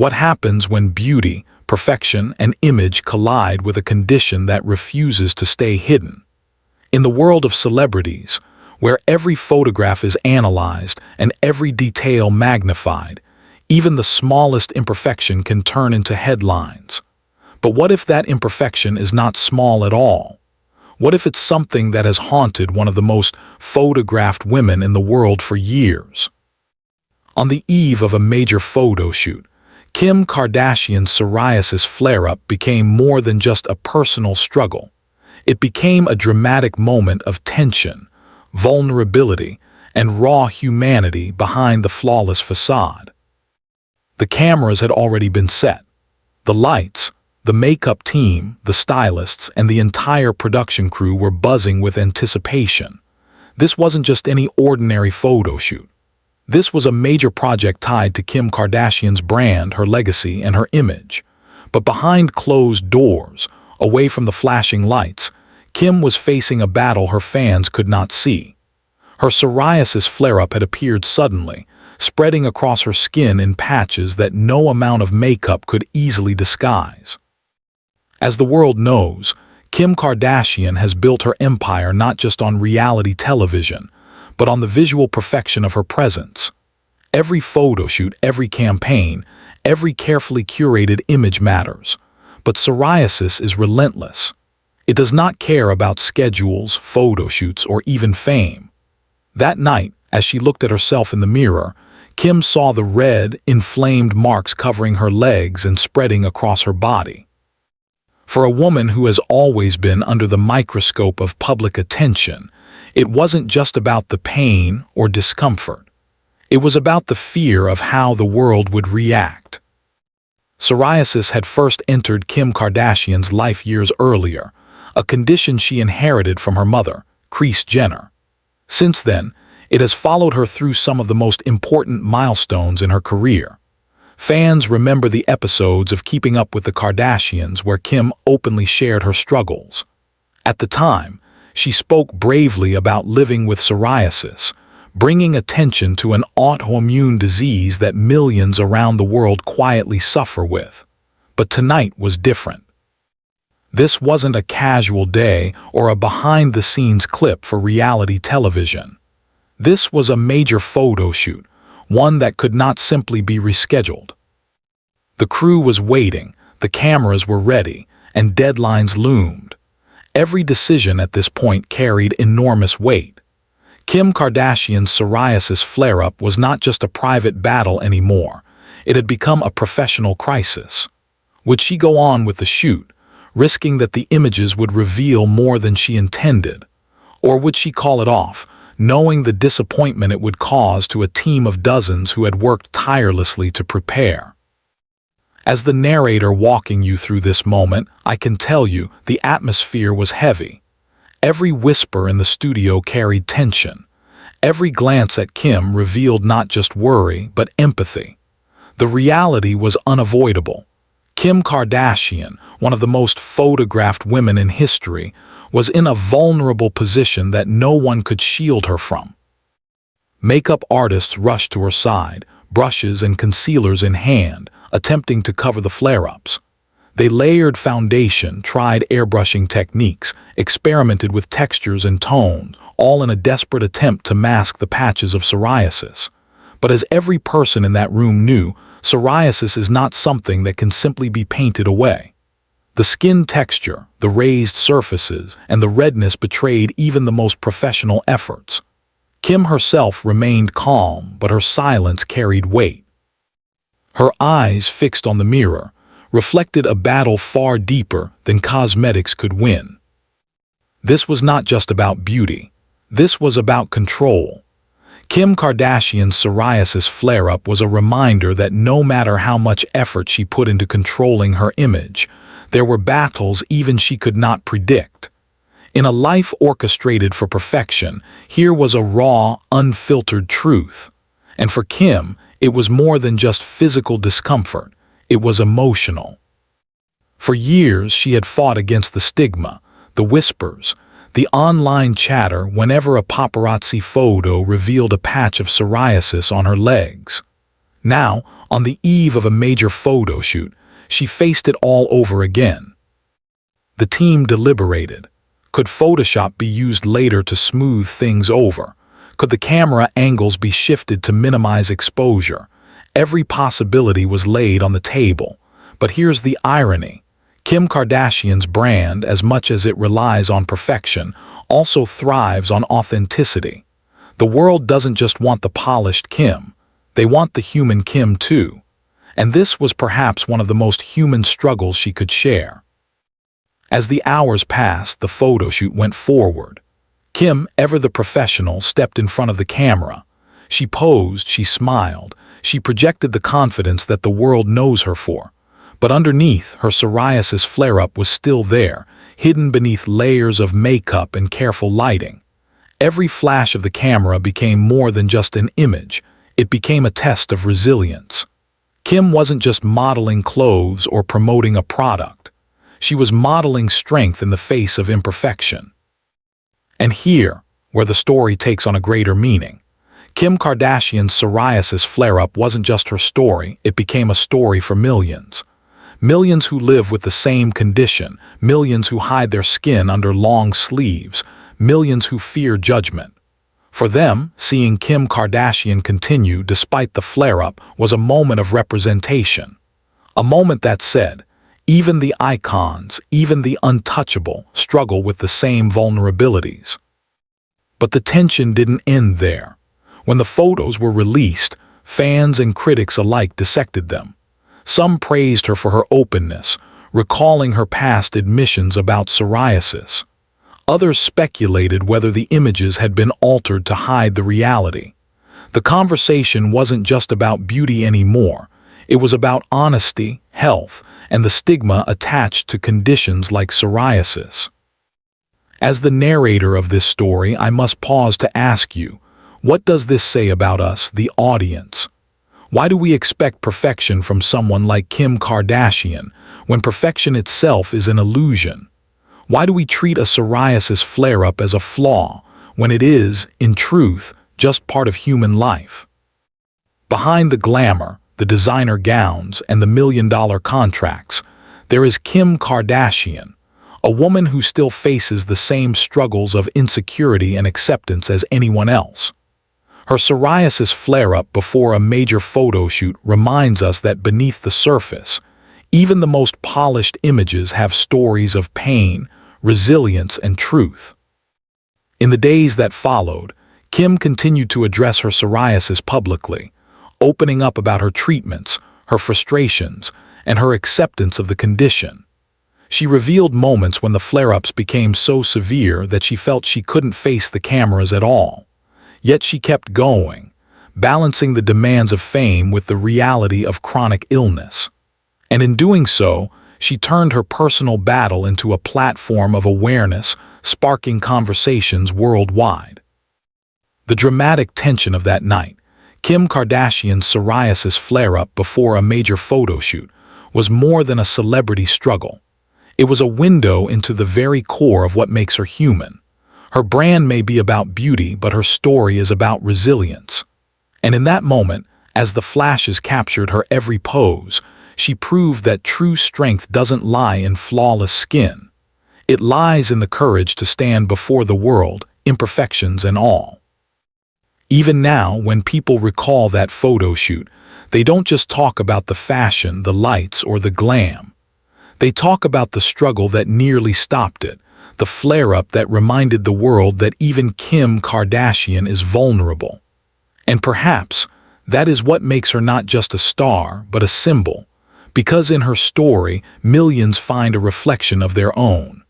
What happens when beauty, perfection, and image collide with a condition that refuses to stay hidden? In the world of celebrities, where every photograph is analyzed and every detail magnified, even the smallest imperfection can turn into headlines. But what if that imperfection is not small at all? What if it's something that has haunted one of the most photographed women in the world for years? On the eve of a major photo shoot, Kim Kardashian's psoriasis flare-up became more than just a personal struggle. It became a dramatic moment of tension, vulnerability, and raw humanity behind the flawless facade. The cameras had already been set. The lights, the makeup team, the stylists, and the entire production crew were buzzing with anticipation. This wasn't just any ordinary photo shoot. This was a major project tied to Kim Kardashian's brand, her legacy, and her image. But behind closed doors, away from the flashing lights, Kim was facing a battle her fans could not see. Her psoriasis flare-up had appeared suddenly, spreading across her skin in patches that no amount of makeup could easily disguise. As the world knows, Kim Kardashian has built her empire not just on reality television, but on the visual perfection of her presence. Every photo shoot, every campaign, every carefully curated image matters. But psoriasis is relentless. It does not care about schedules, photo shoots, or even fame. That night, as she looked at herself in the mirror, Kim saw the red, inflamed marks covering her legs and spreading across her body. For a woman who has always been under the microscope of public attention, it wasn't just about the pain or discomfort. It was about the fear of how the world would react. Psoriasis had first entered Kim Kardashian's life years earlier, a condition she inherited from her mother, Kris Jenner. Since then, it has followed her through some of the most important milestones in her career. Fans remember the episodes of Keeping Up with the Kardashians where Kim openly shared her struggles. At the time, she spoke bravely about living with psoriasis, bringing attention to an autoimmune disease that millions around the world quietly suffer with. But tonight was different. This wasn't a casual day or a behind-the-scenes clip for reality television. This was a major photo shoot, one that could not simply be rescheduled. The crew was waiting, the cameras were ready, and deadlines loomed. Every decision at this point carried enormous weight. Kim Kardashian's psoriasis flare-up was not just a private battle anymore. It had become a professional crisis. Would she go on with the shoot, risking that the images would reveal more than she intended? Or would she call it off, knowing the disappointment it would cause to a team of dozens who had worked tirelessly to prepare? As the narrator walking you through this moment, I can tell you the atmosphere was heavy. Every whisper in the studio carried tension. Every glance at Kim revealed not just worry, but empathy. The reality was unavoidable. Kim Kardashian, one of the most photographed women in history, was in a vulnerable position that no one could shield her from. Makeup artists rushed to her side, brushes and concealers in hand, attempting to cover the flare-ups. They layered foundation, tried airbrushing techniques, experimented with textures and tone, all in a desperate attempt to mask the patches of psoriasis. But as every person in that room knew, psoriasis is not something that can simply be painted away. The skin texture, the raised surfaces, and the redness betrayed even the most professional efforts. Kim herself remained calm, but her silence carried weight. Her eyes, fixed on the mirror, reflected a battle far deeper than cosmetics could win. This was not just about beauty. This was about control. Kim Kardashian's psoriasis flare-up was a reminder that no matter how much effort she put into controlling her image, there were battles even she could not predict. In a life orchestrated for perfection, here was a raw, unfiltered truth. And for Kim, it was more than just physical discomfort. It was emotional. For years, she had fought against the stigma, the whispers, the online chatter whenever a paparazzi photo revealed a patch of psoriasis on her legs. Now, on the eve of a major photo shoot, she faced it all over again. The team deliberated. Could Photoshop be used later to smooth things over? Could the camera angles be shifted to minimize exposure? Every possibility was laid on the table. But here's the irony. Kim Kardashian's brand, as much as it relies on perfection, also thrives on authenticity. The world doesn't just want the polished Kim. They want the human Kim too. And this was perhaps one of the most human struggles she could share. As the hours passed, the photo shoot went forward. Kim, ever the professional, stepped in front of the camera. She posed, she smiled, she projected the confidence that the world knows her for. But underneath, her psoriasis flare-up was still there, hidden beneath layers of makeup and careful lighting. Every flash of the camera became more than just an image. It became a test of resilience. Kim wasn't just modeling clothes or promoting a product. She was modeling strength in the face of imperfection. And here, where the story takes on a greater meaning, Kim Kardashian's psoriasis flare-up wasn't just her story, it became a story for millions. Millions who live with the same condition, millions who hide their skin under long sleeves, millions who fear judgment. For them, seeing Kim Kardashian continue despite the flare-up was a moment of representation. A moment that said, even the icons, even the untouchable, struggle with the same vulnerabilities. But the tension didn't end there. When the photos were released, fans and critics alike dissected them. Some praised her for her openness, recalling her past admissions about psoriasis. Others speculated whether the images had been altered to hide the reality. The conversation wasn't just about beauty anymore. It was about honesty, health, and the stigma attached to conditions like psoriasis. As the narrator of this story, I must pause to ask you, what does this say about us, the audience? Why do we expect perfection from someone like Kim Kardashian when perfection itself is an illusion? Why do we treat a psoriasis flare-up as a flaw when it is, in truth, just part of human life? Behind the glamour, the designer gowns, and the million-dollar contracts, there is Kim Kardashian, a woman who still faces the same struggles of insecurity and acceptance as anyone else. Her psoriasis flare-up before a major photo shoot reminds us that beneath the surface, even the most polished images have stories of pain, resilience, and truth. In the days that followed, Kim continued to address her psoriasis publicly, opening up about her treatments, her frustrations, and her acceptance of the condition. She revealed moments when the flare-ups became so severe that she felt she couldn't face the cameras at all. Yet she kept going, balancing the demands of fame with the reality of chronic illness. And in doing so, she turned her personal battle into a platform of awareness, sparking conversations worldwide. The dramatic tension of that night, Kim Kardashian's psoriasis flare-up before a major photo shoot, was more than a celebrity struggle. It was a window into the very core of what makes her human. Her brand may be about beauty, but her story is about resilience. And in that moment, as the flashes captured her every pose, she proved that true strength doesn't lie in flawless skin. It lies in the courage to stand before the world, imperfections and all. Even now, when people recall that photo shoot, they don't just talk about the fashion, the lights, or the glam. They talk about the struggle that nearly stopped it, the flare-up that reminded the world that even Kim Kardashian is vulnerable. And perhaps that is what makes her not just a star, but a symbol, because in her story, millions find a reflection of their own.